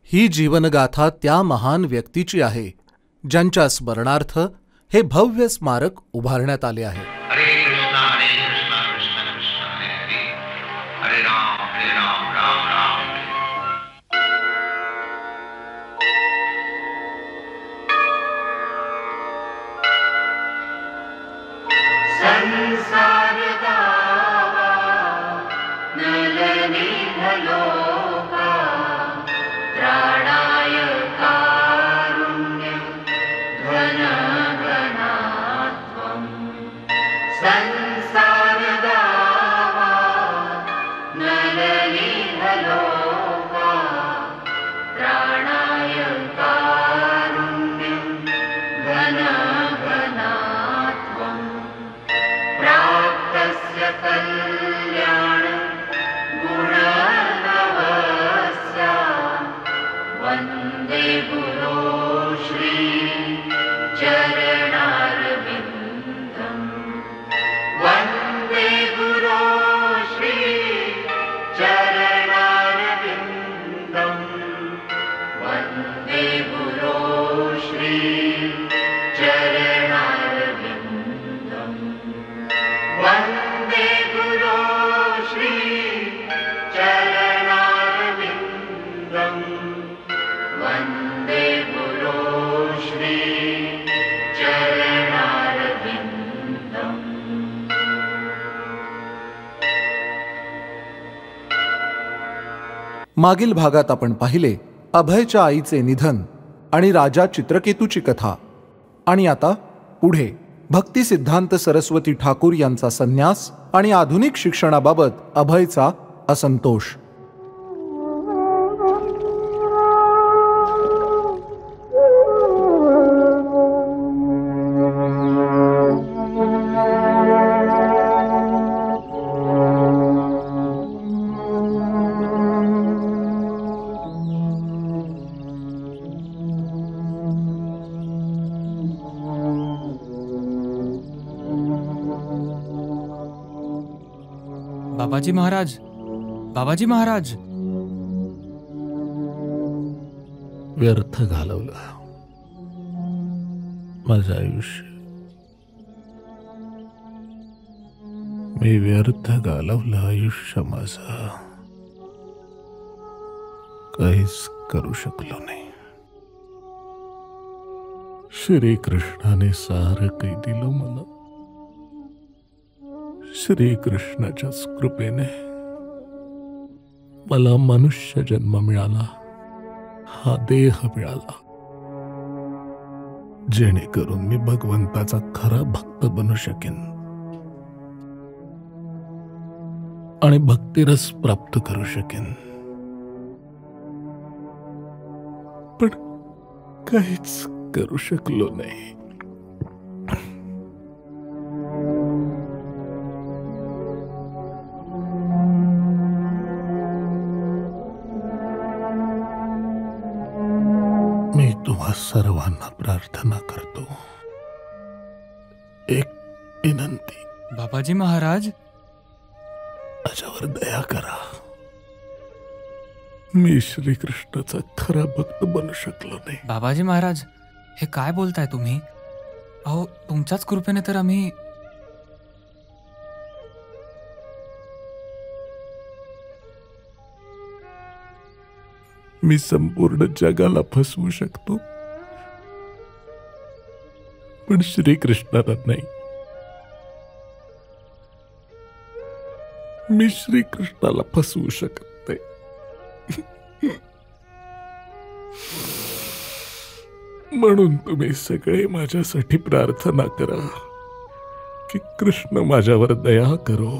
ही जीवनगाथा त्या महान व्यक्तीची आहे ज्यांच्या स्मरणार्थ हे भव्य स्मारक उभारण्यात आले आहे. हरे कृष्णा कृष्णा कृष्णा हरे हरे, हरे राम राम राम हरे. संसार गावा नलनिधलोका त्राणाय कारुण्यं घन घनात्वं. संसार गावा नलनिधलोका त्राणाय कारुण्यं घन घनात्वं. प्राप्तस्य कल्याण गुणनवस्य वन्दे गुरो श्री चरणारविन्दं. वन्दे गुरो श्री चरणारविन्दं. वन्दे गुरो श्री चरणारविन्दं. वन्दे गुरो श्री चरणारविन्दं. वन्दे गुरो श्री चरणारविन्दं. मागील भागात आपण पाहिले अभयच्या आईचे निधन आणि राजा चित्रकेतूची कथा. आणि आता पुढे भक्ती सिद्धांत सरस्वती ठाकूर यांचा संन्यास आणि आधुनिक शिक्षणाबाबत अभयचा असंतोष. बाबाजी महाराज, बाबाजी महाराज. व्यर्थ घालवलं माझं आयुष्य. मी व्यर्थ घालवलं आयुष्य माझं. काहीच करू शकलो नाही. श्रीकृष्णाने सारं काही दिलं मला. श्रीकृष्णाच्याच कृपेने मला मनुष्य जन्म मिळाला, हा देह मिळाला, जेणेकरून मी भगवंताचा खरा भक्त बनू शकेन आणि भक्तिरस प्राप्त करू शकेन. पण काहीच करू शकलो नाही. मी तुम्हा सर्वांना प्रार्थना करतो, एक विनंती. बाबाजी महाराज, माझ्यावर दया करा. मी श्रीकृष्णाचा खरा भक्त बनू शकलो नाही. बाबाजी महाराज, हे काय बोलताय तुम्ही? अहो, तुमच्याच कृपेने तर आम्ही. मी संपूर्ण जगाला फसवू शकतो, पण श्रीकृष्णाला नाही. मी श्रीकृष्णाला फसवू शकत नाही. म्हणून तुम्ही सगळे माझ्यासाठी प्रार्थना करा की कृष्ण माझ्यावर दया करो.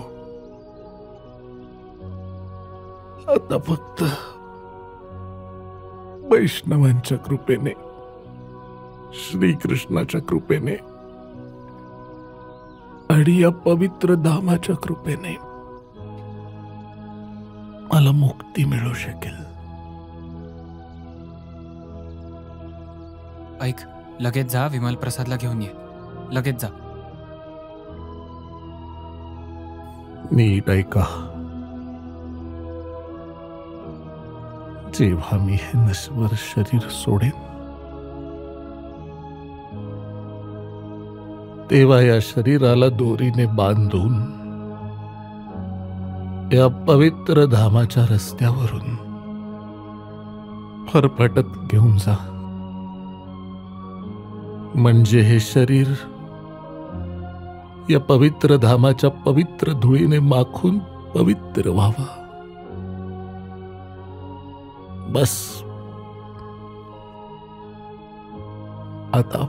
आता फक्त वैष्णवांच्या कृपेने, श्रीकृष्णाच्या कृपेने आणि या पवित्र धामाच्या कृपेने मला मुक्ती मिळू शकेल. ऐक, लगेच जा, विमल प्रसादला घेऊन ये. लगेच जा. नीट ऐका. जेव्हा मी हे नश्वर शरीर सोडेन तेव्हा या शरीराला दोरीने बांधून या पवित्र धामाच्या रस्त्यावरून फरफटत घेऊन जा, म्हणजे हे शरीर या पवित्र धामाच्या पवित्र धुळीने माखून पवित्र व्हावा. बस आता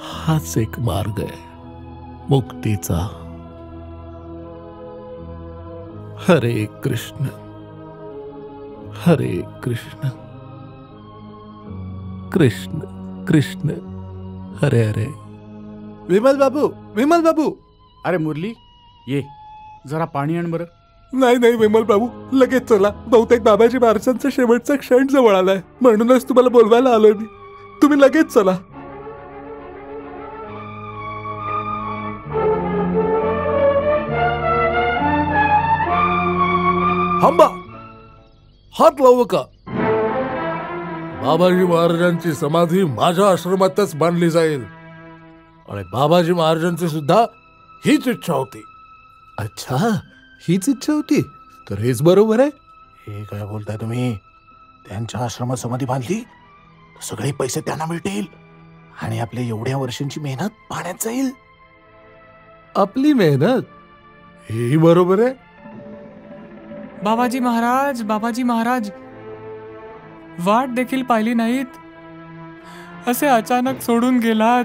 हाच एक मार्ग आहे मुक्तीचा. हरे कृष्ण हरे कृष्ण कृष्ण कृष्ण हरे हरे. विमल बाबू. अरे मुरली, ये जरा पाणी आण बरं. नाही विमल बाबू, लगेच चला. बहुतेक बाबाजी महाराजांचा शेवटचा क्षण जवळ आलाय, म्हणूनच तुम्हाला बोलवायला आलोय मी. तुम्ही लगेच चला. थांबा, हात लावू का? बाबाजी महाराजांची समाधी माझ्या आश्रमातच बांधली जाईल आणि बाबाजी महाराजांची सुद्धा हीच इच्छा होती. अच्छा, हीच इच्छा होती तर हेच बरोबर आहे. हे काय बोलताय तुम्ही? त्यांच्या आश्रमात समाधी बांधली तर सगळे पैसे त्यांना मिळतील आणि आपल्या एवढ्या वर्षांची मेहनत पाण्यात जाईल. आपली मेहनत हेही बरोबर आहे. बाबाजी महाराज वाट देखील पाहिली नाहीत, असे अचानक सोडून गेलात.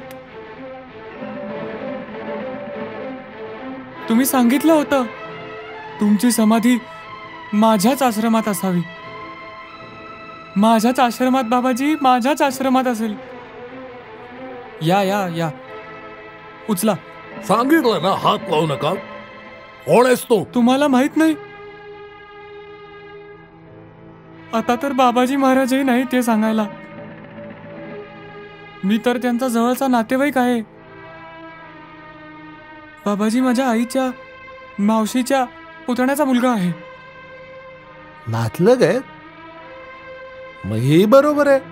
तुम्ही सांगितलं होतं तुमची समाधी माझ्याच आश्रमात असावी. माझ्याच आश्रमात बाबाजी, माझ्याच आश्रमात असेल. या या या, उचला. सांगितलं ना हात लावू नका. कोण आहेस तू? तुम्हाला माहित नाही? आता तर बाबाजी महाराजही नाही ते सांगायला. मी तर त्यांचा जवळचा नातेवाईक आहे. बाबाजी माझ्या आईच्या मावशीच्या पुतण्याचा मुलगा आहे. नातलग आहे मग हे बरोबर आहे.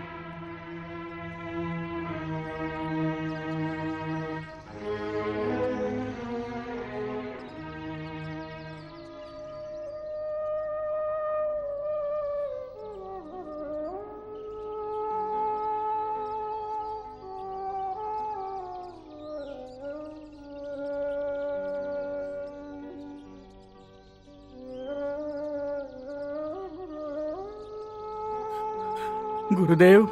गुरुदेव,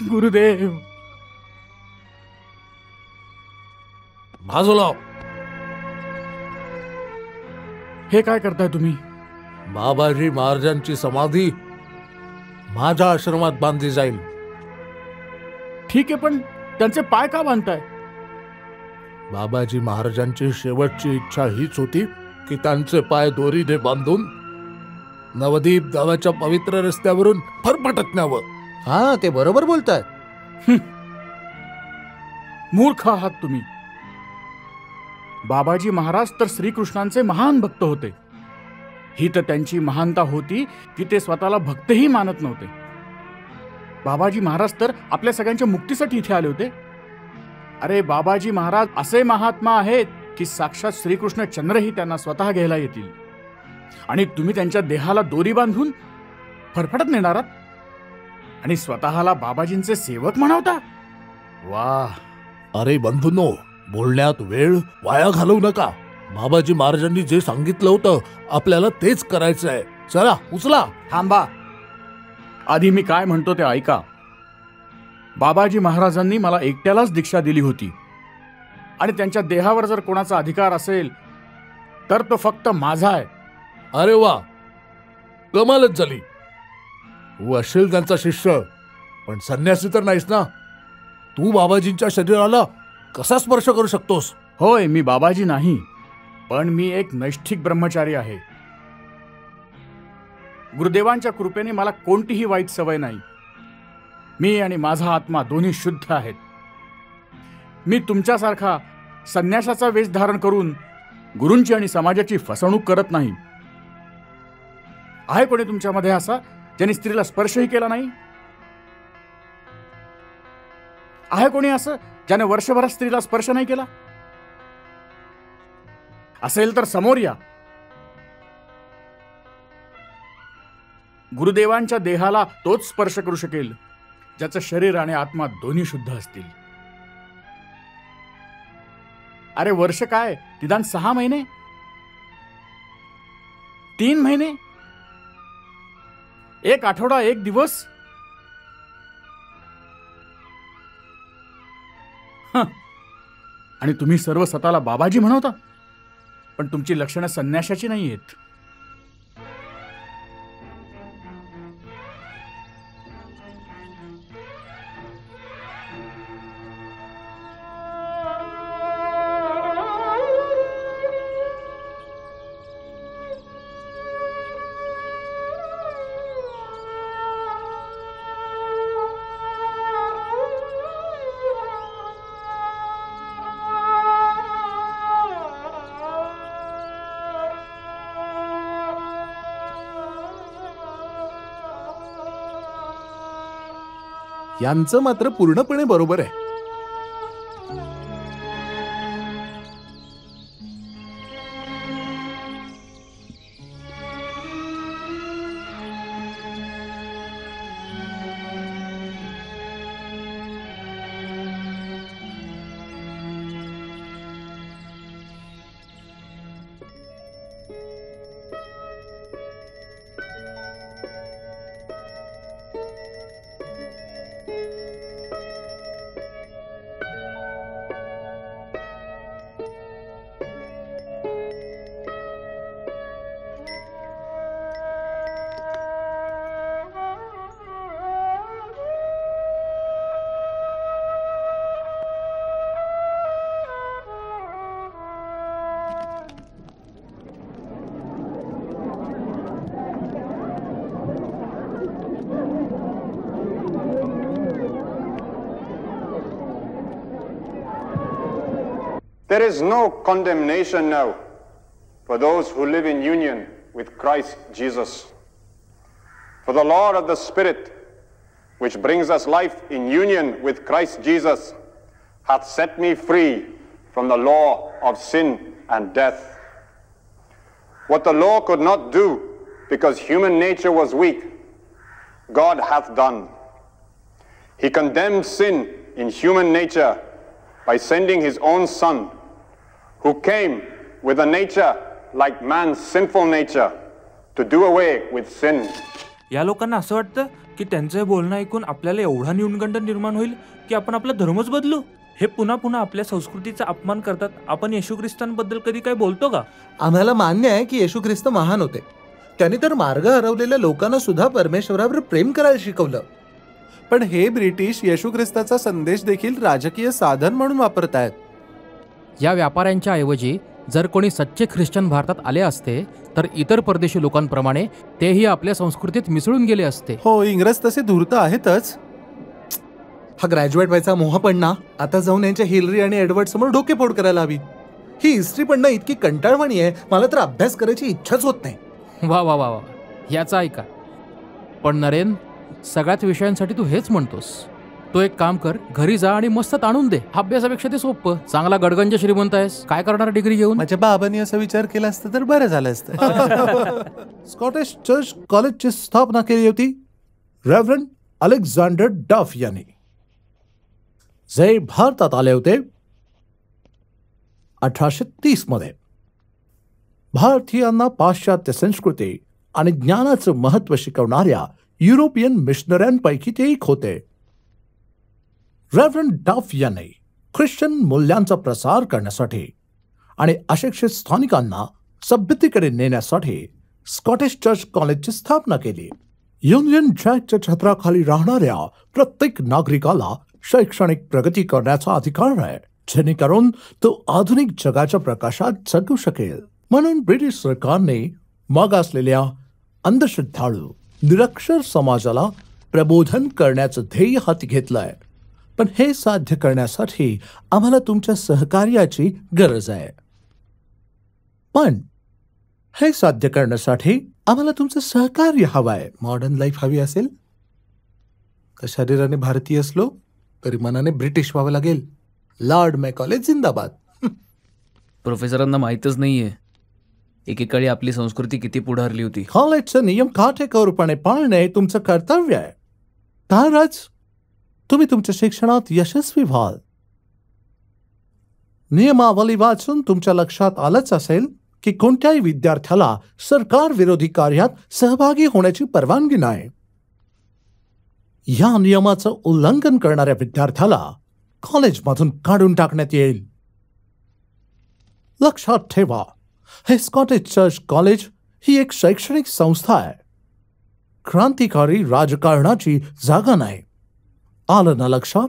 गुरुदेव. बाजूला. हे काय करताय तुम्ही? बाबाजी महाराजांची समाधी माझ्या आश्रमात बांधली जाईल. ठीक आहे, पण त्यांचे पाय का बांधताय? बाबाजी महाराजांची शेवटची इच्छा हीच होती की त्यांचे पाय दोरीने बांधून नवदीप गावाच्या पवित्र रस्त्यावरून फरफटत न्यावं. हा, ते बरोबर बोलताय. मूर्ख आहात तुम्ही. बाबाजी महाराज तर श्रीकृष्णांचे महान भक्त होते. ही तर त्यांची महानता होती की ते स्वतःला भक्तही मानत नव्हते. बाबाजी महाराज तर आपल्या सगळ्यांच्या मुक्तीसाठी इथे आले होते. अरे, बाबाजी महाराज असे महात्मा आहेत की साक्षात श्रीकृष्ण चंद्रही त्यांना स्वतः घ्यायला येतील. आणि तुम्ही त्यांच्या देहाला दोरी बांधून फरफटत नेणारात आणि स्वतःला बाबाजींचे सेवक म्हणवता. वाह. अरे बंधूंनो, बोलण्यात वेळ वाया घालवू नका. बाबाजी महाराजांनी जे सांगितलं होतं आपल्याला तेच करायचं आहे. चला, उचला. थांबा, आधी मी काय म्हणतो ते ऐका. बाबाजी महाराजांनी मला एकट्यालाच दीक्षा दिली होती आणि त्यांच्या देहावर जर कोणाचा अधिकार असेल तर तो फक्त माझा आहे. अरे वा, कमालच झाली. तू असेल त्यांचा शिष्य, पण संन्यासी तर नाहीस ना. तू बाबाजींच्या शरीराला कसा स्पर्श करू शकतोस? होय, मी बाबाजी नाही, पण मी एक नैष्ठिक ब्रह्मचारी आहे. गुरुदेवांच्या कृपेने मला कोणतीही वाईट सवय नाही. मी आणि माझा आत्मा दोन्ही शुद्ध आहेत. मी तुमच्यासारखा संन्यासाचा वेश धारण करून गुरूंची आणि समाजाची फसवणूक करत नाही. आहे कोणी तुमच्यामध्ये असा ज्याने स्त्रीला स्पर्शही केला नाही? आहे कोणी असं ज्याने वर्षभरात स्त्रीला स्पर्श नाही केला? असेल तर समोर या. गुरुदेवांच्या देहाला तोच स्पर्श करू शकेल ज्याचं शरीर आणि आत्मा दोन्ही शुद्ध असतील. अरे वर्ष काय, निदान 6 महिने, 3 महिने, 1 आठवडा, 1 दिवस. आणि तुम्ही सर्व स्वतःला बाबाजी म्हणवता, पण तुमची लक्षणं संन्याशाची नाही आहेत. यांचं मात्र पूर्णपणे बरोबर आहे. There is no condemnation now for those who live in union with Christ Jesus. For the law of the Spirit, which brings us life in union with Christ Jesus, hath set me free from the law of sin and death. What the law could not do, because human nature was weak, God hath done. He condemned sin in human nature by sending his own Son, who came with a nature like man's sinful nature, to do away with sin. या लोकांना असं वाटतं की त्यांचं हे बोलणं ऐकून आपल्याला एवढा न्यूनगंड निर्माण होईल की आपण आपला धर्मच बदलू. हे पुन्हा पुन्हा आपल्या संस्कृतीचा अपमान करतात. आपण येशू ख्रिस्तांबद्दल कधी काय बोलतो का? आम्हाला मान्य आहे की येशू ख्रिस्त महान होते. त्यांनी तर मार्ग हरवलेल्या लोकांना सुद्धा परमेश्वरावर प्रेम करायला शिकवलं. पण हे ब्रिटिश येशू ख्रिस्ताचा संदेश देखील राजकीय साधन म्हणून वापरतायत. या व्यापाऱ्यांच्या ऐवजी जर कोणी सच्चे ख्रिश्चन भारतात आले असते तर इतर परदेशी लोकांप्रमाणे तेही आपल्या संस्कृतीत मिसळून गेले असते. हो, इंग्रज तसे धूर्त आहेतच. हा ग्रॅज्युएट व्हायचा मोह पण ना आता जाऊन यांच्या हिलरी आणि एडवर्ड समोर डोकेफोड करायला हवी. ही हिस्ट्री पण ना इतकी कंटाळवाणी आहे, मला तर अभ्यास करायची इच्छाच होत नाही. वा वा वा वा, याचा ऐका. पण नरेन, सगळ्याच विषयांसाठी तू हेच म्हणतोस. तो एक काम कर, घरी जा आणि मस्त ताणून दे. अभ्यासापेक्षा ते सोपं. चांगला गडगंज श्रीमंत आहेस, काय करणार डिग्री घेऊन? माझ्या बाबांनी असा विचार केला असता तर बरं झालं असतं. स्कॉटिश चर्च कॉलेजची स्थापना केली होती रेव्हरंड अलेक्झांडर डफ यांनी. जे भारतात आले होते 1830 मध्ये. भारतीयांना पाश्चात्य संस्कृती आणि ज्ञानाचं महत्त्व शिकवणाऱ्या युरोपियन मिशनऱ्यांपैकी ते एक होते. रेव्हरंड डफ यांनी ख्रिश्चन मूल्यांचा प्रसार करण्यासाठी आणि अशिक्षित स्थानिकांना सभ्यतेकडे नेण्यासाठी स्कॉटिश चर्च कॉलेजची स्थापना केली. युनियन जॅकच्या छत्राखाली राहणाऱ्या प्रत्येक नागरिकाला शैक्षणिक प्रगती करण्याचा अधिकार आहे, जेणेकरून तो आधुनिक जगाच्या प्रकाशात जगू शकेल. म्हणून ब्रिटिश सरकारने मागासलेल्या अंधश्रद्धाळू निरक्षर समाजाला प्रबोधन करण्याचं ध्येय हाती घेतलंय. पण हे साध्य करण्यासाठी आम्हाला तुमच्या सहकार्याची गरज आहे. पण हे साध्य करण्यासाठी आम्हाला तुमचं सहकार्य हवंय. मॉडर्न लाईफ हवी असेल तर शरीराने भारतीय असलो तरी मनाने ब्रिटिश व्हावं लागेल. लॉर्ड मॅकॉले जिंदाबाद. प्रोफेसरांना माहीतच नाहीये एकेकाळी आपली संस्कृती किती पुढे हरली होती. कॉलेजचे नियम काटेकोरपणे पाळणे तुमचं कर्तव्य आहे. तरच तुम्ही तुमच्या शिक्षणात यशस्वी व्हाल. नियमावली वाचून तुमच्या लक्षात आलंच असेल की कोणत्याही विद्यार्थ्याला सरकार विरोधी कार्यात सहभागी होण्याची परवानगी नाही. या नियमाचं उल्लंघन करणाऱ्या विद्यार्थ्याला कॉलेजमधून काढून टाकण्यात येईल. लक्षात ठेवा, हे स्कॉटिश चर्च कॉलेज ही एक शैक्षणिक संस्था आहे. क्रांतिकारी राजकारणाची जागा नाही. आलं ना लक्षात?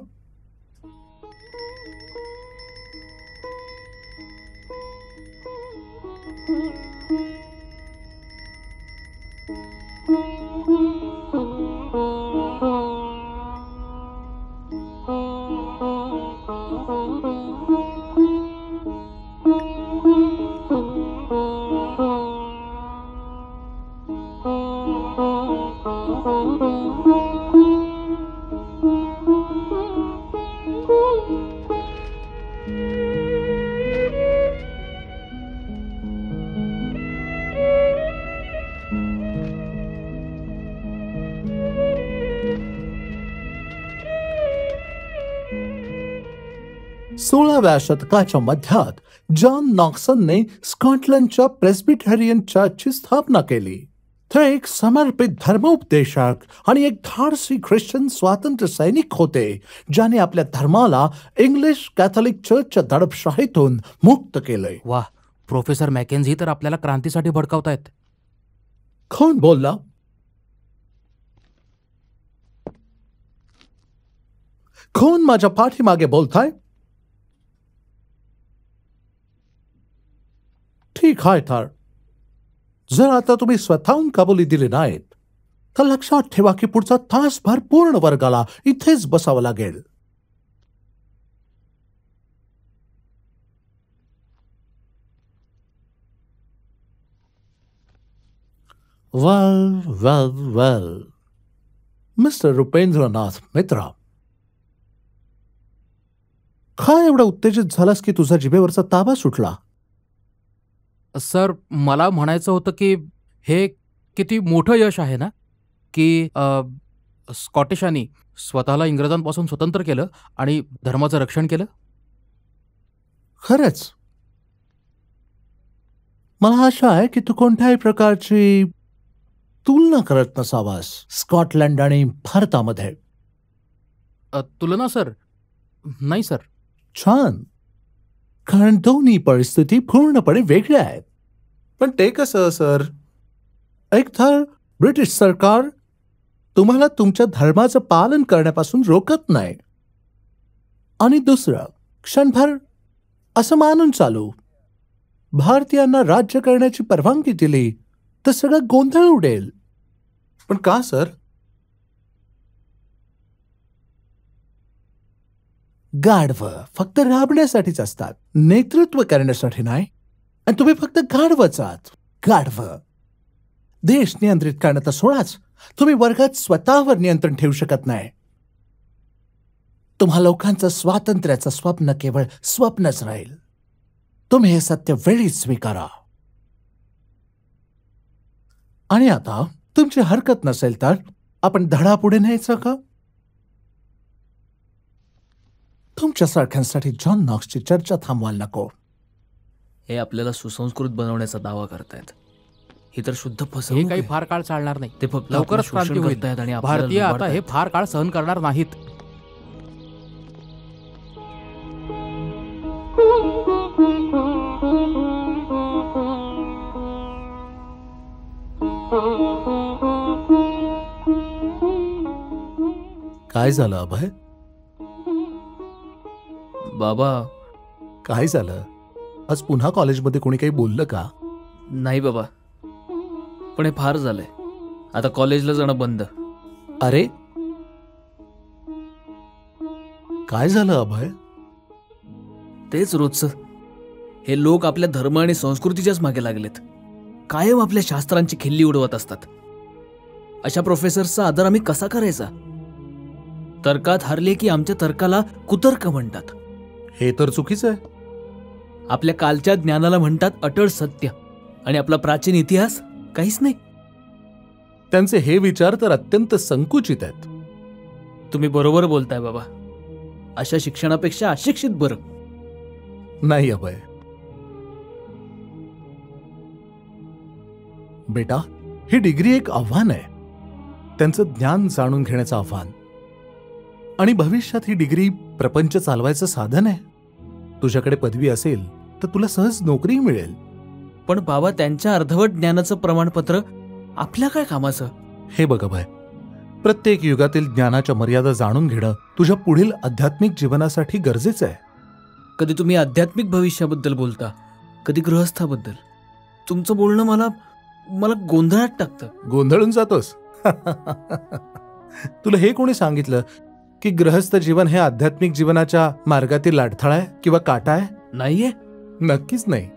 सोळाव्या शतकाच्या मध्यात जॉन नॉक्सनने स्कॉटलंडच्या प्रेस्बिटेरियन चर्चची स्थापना केली. ते एक समर्पित धर्मोपदेशक आणि एक धाडसी ख्रिश्चन स्वातंत्र्य सैनिक होते, ज्याने आपल्या धर्माला इंग्लिश कॅथोलिक चर्चच्या दडपशाहीतून मुक्त केले. वा, प्रोफेसर मॅकेन्झी तर आपल्याला क्रांतीसाठी भडकावतायत. कोण बोलला? कोण माझ्या पाठीमागे बोलताय? ठीक आहे, तर जर आता तुम्ही स्वतःहून कबुली दिली नाहीत तर लक्षात ठेवा की पुढचा तासभर पूर्ण वर्गाला इथेच बसावं लागेल. वेल वेल वेल मिस्टर रुपेंद्रनाथ मित्रा, काय एवढा उत्तेजित झालास की तुझा जिभेवरचा ताबा सुटला? सर, मला म्हणायचं होतं की हे किती मोठं यश आहे ना की स्कॉटिशांनी स्वतःला इंग्रजांपासून स्वतंत्र केलं आणि धर्माचं रक्षण केलं. खरंच मला आशा आहे की तू कोणत्याही प्रकारची तुलना करत नसावास स्कॉटलंड आणि भारतामध्ये. तुलना सर? नाही सर. छान, कारण दोन्ही परिस्थिती पूर्णपणे वेगळ्या आहेत. पण ते कसं सर? एक तर ब्रिटिश सरकार तुम्हाला तुमच्या धर्माचं पालन करण्यापासून रोखत नाही, आणि दुसरं क्षणभर असं मानून चालू भारतीयांना राज्य करण्याची परवानगी दिली तर सगळं गोंधळ उडेल. पण का सर? गाढवं फक्त राबण्यासाठीच असतात, नेतृत्व करण्यासाठी नाही. आणि तुम्ही फक्त गाढवच आहात. गाढवं. देश नियंत्रित करणं तर सोडाच, तुम्ही वर्गात स्वतःवर नियंत्रण ठेवू शकत नाही. तुम्हा लोकांचं स्वातंत्र्याचं स्वप्न केवळ स्वप्नच राहील. तुम्ही हे सत्य वेळीच स्वीकारा. आणि आता तुमची हरकत नसेल तर आपण धडा पुढे न्यायचं का? तुमच्यासारख्यांसाठी जॉन नॉक्सची चर्चा थांबवायला नको. हे आपल्याला सुसंस्कृत बनवण्याचा दावा करतायत. ही तर शुद्ध हे फसवणूक काही आहे. फार काळ चालणार नाही. ते फक्त लवकरच आपलं क्रांती शोषण होईल. करतायत आणि आपल्याला भारतीय आता लुबाडतायत. हे फार काळ सहन करणार नाहीत. काय झालं अभय? बाबा, काय झालं? आज पुन्हा कॉलेजमध्ये कोणी काही बोललं का? नाही बाबा, पण हे फार झालंय. आता कॉलेजला जाणं बंद. अरे काय झालं अभय? तेच रोजचं. हे लोक आपल्या धर्म आणि संस्कृतीच्याच मागे लागलेत. कायम आपल्या शास्त्रांची खिल्ली उडवत असतात. अशा प्रोफेसर्सचा आदर आम्ही कसा करायचा? तर्कात हारले की आमच्या तर्काला कुतर्क म्हणतात. हे तर चुकीचं आहे. आपल्या कालच्या ज्ञानाला म्हणतात अटळ सत्य, आणि आपला प्राचीन इतिहास काहीच नाही. त्यांचे हे विचार तर अत्यंत संकुचित आहेत. तुम्ही बरोबर बोलताय बाबा. अशा शिक्षणापेक्षा अशिक्षित बरं. नाही अभय. बेटा, ही डिग्री एक आव्हान आहे. त्यांचं ज्ञान जाणून घेण्याचं आव्हान. आणि भविष्यात ही डिग्री प्रपंच चालवायचं साधन आहे. तुझ्याकडे पदवी असेल तर तुला सहज नोकरी मिळेल. पण बाबा, त्यांच्या अर्धवट ज्ञानाचं प्रमाणपत्र आपल्या काय कामाचं? हे बघ अभय, प्रत्येक युगातील ज्ञानाच्या मर्यादा जाणून घेणं तुझ्या पुढील आध्यात्मिक जीवनासाठी गरजेचं आहे. कधी तुम्ही आध्यात्मिक भविष्याबद्दल बोलता, कधी गृहस्थाबद्दल. तुमचं बोलणं मला गोंधळात टाकतं. गोंधळून जातोस? तुला हे कोणी सांगितलं की गृहस्थ जीवन हे आध्यात्मिक जीवनाच्या मार्गातील अडथळा आहे किंवा काटा आहे? नाहीये. नक्कीच नाही.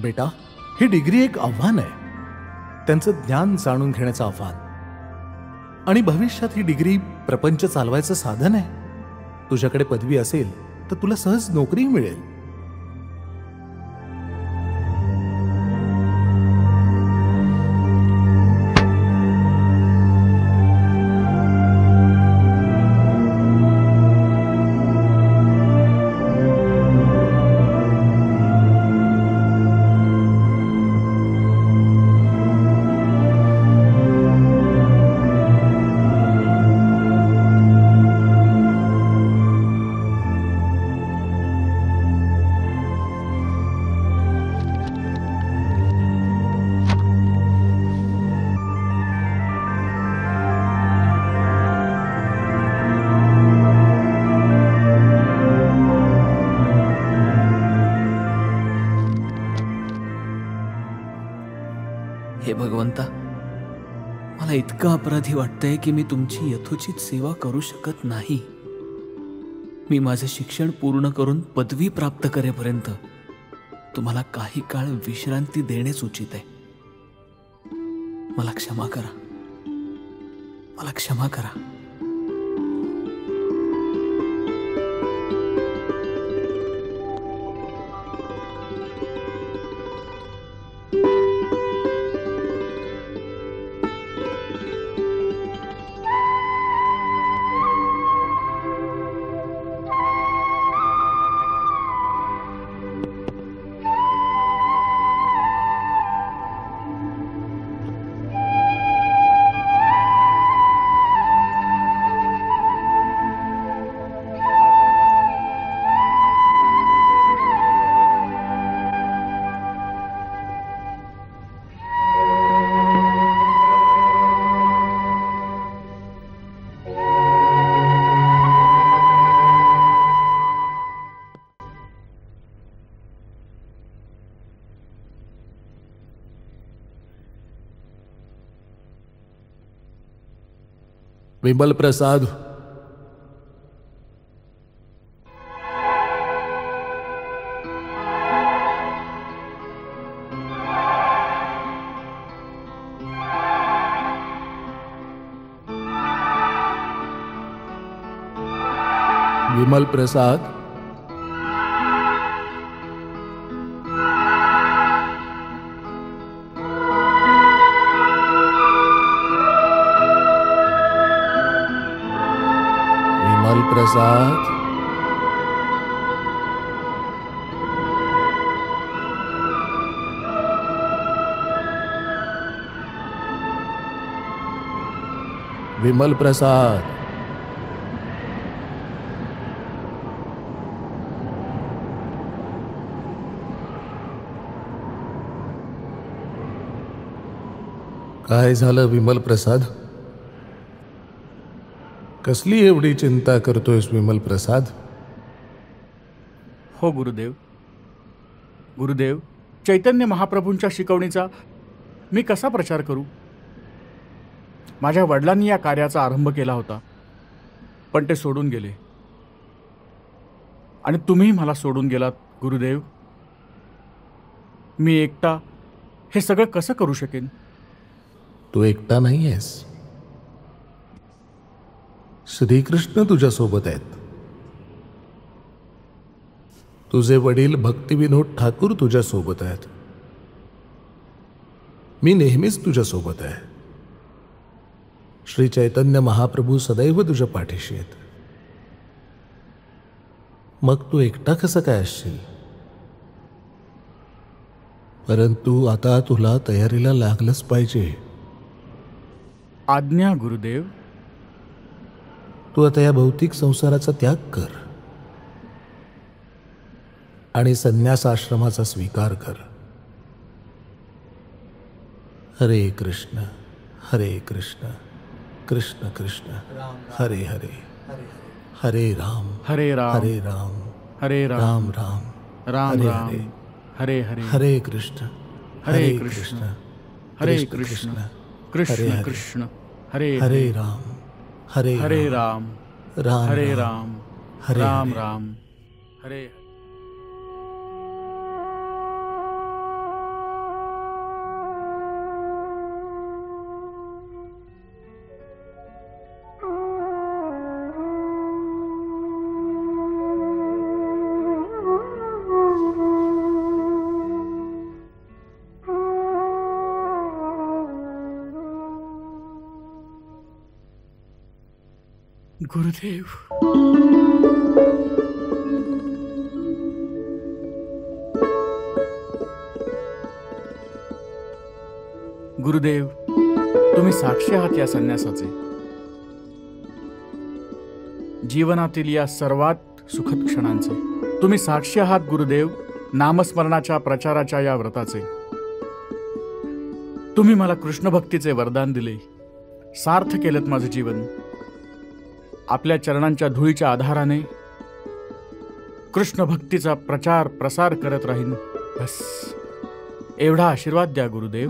बेटा, ही डिग्री एक आव्हान आहे. त्यांचं ज्ञान जाणून घेण्याचं आव्हान. आणि भविष्यात ही डिग्री प्रपंच चालवायचं साधन आहे. तुझ्याकडे पदवी असेल तर तुला सहज नोकरी मिळेल. हे भगवंता, मला इतकं अपराधी वाटतंय की मी तुमची यथोचित सेवा करू शकत नाही. मी माझे शिक्षण पूर्ण करून पदवी प्राप्त करेपर्यंत तुम्हाला काही काळ विश्रांती देणेच उचित आहे. मला क्षमा करा. मला क्षमा करा. विमल प्रसाद, विमल प्रसाद, विमल प्रसाद, विमल प्रसाद, काय झालं विमल प्रसाद? कसली एवढी चिंता करतोयस विमल प्रसाद? हो गुरुदेव. गुरुदेव, चैतन्य महाप्रभूंच्या शिकवणीचा मी कसा प्रचार करू? माझ्या वडिलांनी या कार्याचा आरंभ केला होता, पण ते सोडून गेले. आणि तुम्ही मला सोडून गेलात गुरुदेव. मी एकटा हे सगळं कसं करू शकेन? तू एकटा नाही आहेस. श्रीकृष्ण तुझ्या सोबत आहेत. तुझे वडील भक्तिविनोद ठाकूर तुझ्या सोबत आहेत. मी नेहमीच तुझ्या सोबत आहे. श्री चैतन्य महाप्रभू सदैव तुझ्या पाठीशी आहेत. मग तू एकटा कसं काय असशील? परंतु आता तुला तयारीला लागलंच पाहिजे. आज्ञा गुरुदेव. तू आता या भौतिक संसाराचा त्याग कर आणि संन्यास आश्रमाचा स्वीकार कर. हरे कृष्ण हरे कृष्ण कृष्ण कृष्ण हरे हरे हरे राम हरे राम हरे राम हरे राम राम राम हरे राम हरे हरे हरे हरे कृष्ण हरे कृष्ण हरे कृष्ण कृष्ण हरे कृष्ण हरे हरे राम हरे हरे राम राम हरे राम हरे राम हरे. राम हरे. गुरुदेव. गुरुदेव, तुम्ही साक्षी आहात या संन्यासाचे. जीवनातील या सर्वात सुखद क्षणांचे तुम्ही साक्षी आहात गुरुदेव. नामस्मरणाच्या प्रचाराच्या या व्रताचे तुम्ही मला कृष्ण भक्तीचे वरदान दिले. सार्थ केलंत माझं जीवन. आपल्या चरणांच्या धुळीच्या आधाराने कृष्ण भक्तीचा प्रचार प्रसार करत राहीन. बस एवढा आशीर्वाद द्या गुरुदेव.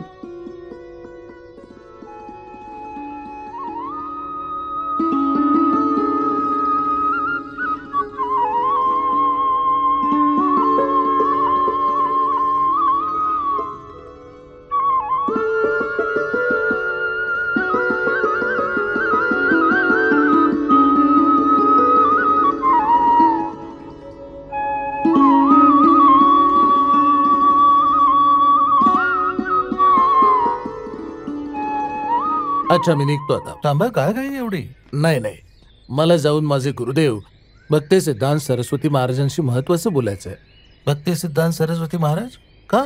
अच्छा, मी निघतो आता. थांबा, काय काही एवढी? नाही नाही, मला जाऊन माझे गुरुदेव भक्ती सिद्धांत सरस्वती महाराजांशी महत्वाचं बोलायचं आहे. भक्ती सिद्धांत सरस्वती महाराज का?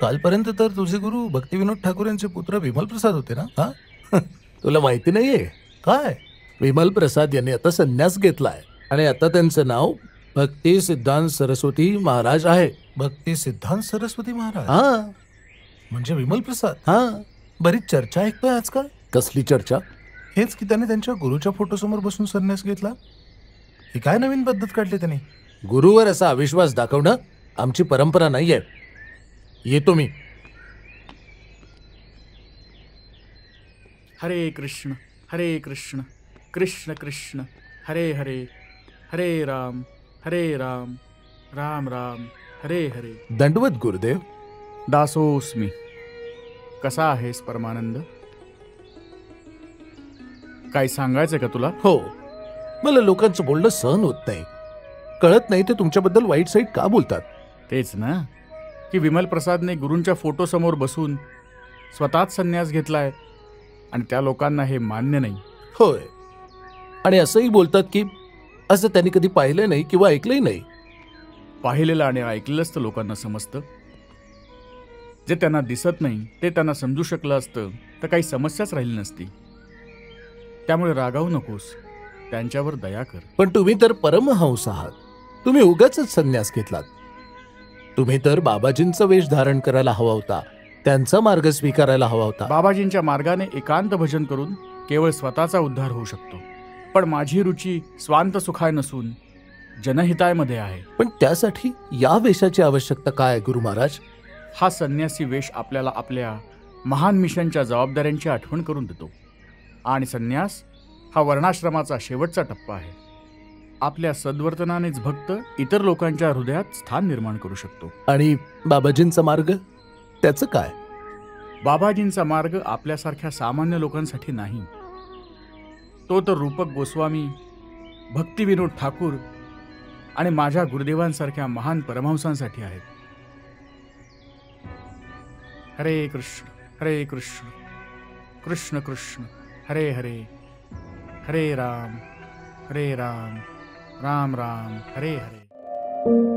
कालपर्यंत तर तुझे गुरु भक्तिविनोद ठाकूर यांचे पुत्र विमल प्रसाद होते ना? हा तुला माहिती नाहीये काय? विमल प्रसाद यांनी आता संन्यास घेतलाय आणि आता त्यांचं नाव भक्ती सिद्धांत सरस्वती महाराज आहे. भक्ती सिद्धांत सरस्वती महाराज? हा म्हणजे विमल प्रसाद? हा. बरीच चर्चा ऐकतोय आजकाल. कसली चर्चा? हेच की त्याने त्यांच्या गुरुच्या फोटोसमोर बसून संन्यास घेतला. ही काय नवीन पद्धत काढली त्याने? गुरुवर असा अविश्वास दाखवणं आमची परंपरा नाहीये. येतो मी. हरे कृष्ण हरे कृष्ण कृष्ण कृष्ण हरे हरे हरे राम राम राम हरे हरे. दंडवत गुरुदेव. दासोस्मी. कसा आहेस परमानंद? काय सांगायचं का तुला? हो, मला लोकांचं बोलणं सहन होत नाही. कळत नाही ते तुमच्याबद्दल वाईट साईट का बोलतात. तेच ना की विमल प्रसादने गुरूंच्या फोटोसमोर बसून स्वतःच संन्यास घेतलाय आणि त्या लोकांना हे मान्य नाही. होय, आणि असंही बोलतात की असं त्यांनी कधी पाहिलं नाही किंवा ऐकलंही नाही. पाहिलेलं आणि ऐकलेलंच तर लोकांना समजतं. जे त्यांना दिसत नाही ते त्यांना समजू शकलं असतं तर काही समस्याच राहिली नसती. त्यामुळे रागावू नकोस, त्यांच्यावर दया कर. पण तुम्ही तर परमहंस आहात. तुम्ही उगाच संन्यास घेतलात. तुम्ही तर बाबाजींचा वेश धारण करायला हवा होता, त्यांचा मार्ग स्वीकारायला हवा होता. बाबाजींच्या मार्गाने एकांत भजन करून केवळ स्वतःचा उद्धार होऊ शकतो. पण माझी रुची स्वांत सुखाय नसून जनहितायमध्ये आहे. पण त्यासाठी या वेशाची आवश्यकता काय गुरु महाराज? हा संन्यासी वेश आपल्याला आपल्या महान मिशनच्या जबाबदाऱ्यांची आठवण करून देतो. आणि संन्यास हा वर्णाश्रमाचा शेवटचा टप्पा आहे. आपल्या सद्वर्तनानेच भक्त इतर लोकांच्या हृदयात स्थान निर्माण करू शकतो. आणि बाबाजींचा मार्ग, त्याचं काय? बाबाजींचा मार्ग आपल्यासारख्या सामान्य लोकांसाठी नाही. तो तर रूपक गोस्वामी, भक्तिविनोद ठाकूर आणि माझ्या गुरुदेवांसारख्या महान परमहंसांसाठी आहे. हरे कृष्ण कृष्ण कृष्ण हरे हरे हरे राम राम राम हरे हरे.